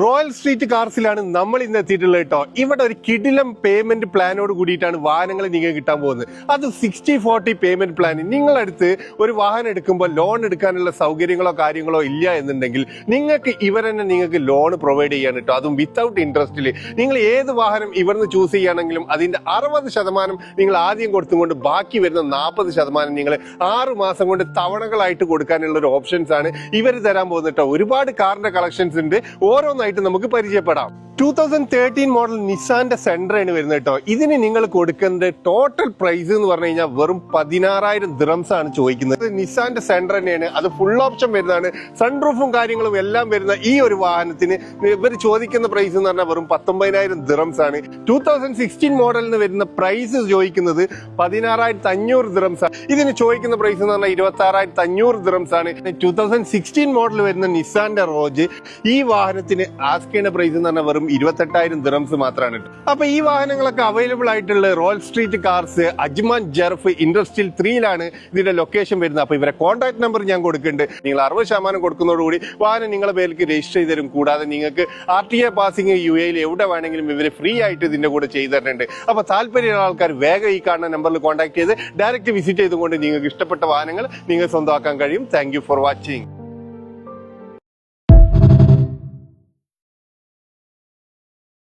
Royal street കാർസിലാണ് നമ്മൾ ഇന്ന് എത്തിയിട്ടുള്ളത് കേട്ടോ. ഇവിടെ ഒരു കിടിലം പേയ്മെന്റ് പ്ലാനോട് കൂടിയിട്ടാണ് വാഹനങ്ങൾ നിങ്ങൾക്ക് കിട്ടാൻ പോകുന്നത്. അത് 60-40 പേയ്മെന്റ് പ്ലാൻ. നിങ്ങളടുത്ത് ഒരു വാഹനം എടുക്കുമ്പോൾ ലോൺ എടുക്കാനുള്ള സൗകര്യങ്ങളോ കാര്യങ്ങളോ ഇല്ല എന്നുണ്ടെങ്കിൽ നിങ്ങൾക്ക് ഇവർ തന്നെ നിങ്ങൾക്ക് ലോൺ പ്രൊവൈഡ് ചെയ്യാൻ കേട്ടോ. അതും വിത്തൗട്ട് ഇൻട്രസ്റ്റിൽ. നിങ്ങൾ ഏത് വാഹനം ഇവിടുന്ന് ചൂസ് ചെയ്യുകയാണെങ്കിലും അതിന്റെ 60% നിങ്ങൾ ആദ്യം കൊടുത്തുകൊണ്ട് ബാക്കി വരുന്ന 40% നിങ്ങൾ 6 മാസം കൊണ്ട് തവണകളായിട്ട് കൊടുക്കാനുള്ള ഒരു ഓപ്ഷൻസ് ആണ് ഇവർ തരാൻ പോകുന്നത് കേട്ടോ. ഒരുപാട് കാറിന്റെ കളക്ഷൻസ് ഉണ്ട്. ഓരോന്നായിട്ട് നമുക്ക് പരിചയപ്പെടാം. 2013 മോഡൽ നിസാന്റെ സെൻട്രയാണ് വരുന്നത് കേട്ടോ. ഇതിന് നിങ്ങൾ കൊടുക്കുന്നത് ടോട്ടൽ പ്രൈസ് എന്ന് പറഞ്ഞു കഴിഞ്ഞാൽ വെറും 16,000 ദിറംസ് ആണ് ചോദിക്കുന്നത്. നിസാന്റെ സെൻട്ര തന്നെയാണ്. അത് ഫുൾ ഓപ്ഷൻ വരുന്നതാണ്. സൺറൂഫും കാര്യങ്ങളും എല്ലാം വരുന്ന ഈ ഒരു വാഹനത്തിന് ഇവർ ചോദിക്കുന്ന പ്രൈസ് എന്ന് പറഞ്ഞാൽ വെറും 19,000 ദിറംസ് ആണ്. 2016 മോഡലിന് വരുന്ന പ്രൈസ് ചോദിക്കുന്നത് 16,500 ദിറംസ് ആണ്. ഇതിന് ചോദിക്കുന്ന പ്രൈസ് എന്ന് പറഞ്ഞാൽ 26,500 ദിറംസ് ആണ്. 2016 മോഡൽ വരുന്ന നിസാന്റെ റോജ് ഈ വാഹനത്തിന് ആസ്ക് ചെയ്യുന്ന പ്രൈസ് എന്ന് പറഞ്ഞാൽ വെറും 28,000 ദിറംസ് മാത്രമാണ്. അപ്പൊ ഈ വാഹനങ്ങളൊക്കെ അവൈലബിൾ ആയിട്ടുള്ള royal street cars Ajman Jurf industrial 3-ലാണ് ഇതിന്റെ ലൊക്കേഷൻ വരുന്നത്. അപ്പൊ ഇവരെ കോൺടാക്ട് നമ്പർ ഞാൻ കൊടുക്കുന്നുണ്ട്. നിങ്ങൾ 60% കൊടുക്കുന്നതോടുകൂടി വാഹനം നിങ്ങളെ പേർക്ക് രജിസ്റ്റർ ചെയ്ത് തരും. കൂടാതെ നിങ്ങൾക്ക് RTA പാസിംഗ് UAE എവിടെ വേണമെങ്കിലും ഇവര് ഫ്രീ ആയിട്ട് ഇതിന്റെ കൂടെ ചെയ്തു തരുന്നുണ്ട്. അപ്പൊ താല്പര്യമുള്ള ആൾക്കാർ വേഗം ഈ കാണുന്ന നമ്പറിൽ കോൺടാക്ട് ചെയ്ത് ഡയറക്റ്റ് വിസിറ്റ് ചെയ്തുകൊണ്ട് നിങ്ങൾക്ക് ഇഷ്ടപ്പെട്ട വാഹനങ്ങൾ നിങ്ങൾ സ്വന്തമാക്കാൻ കഴിയും. Thank you for watching.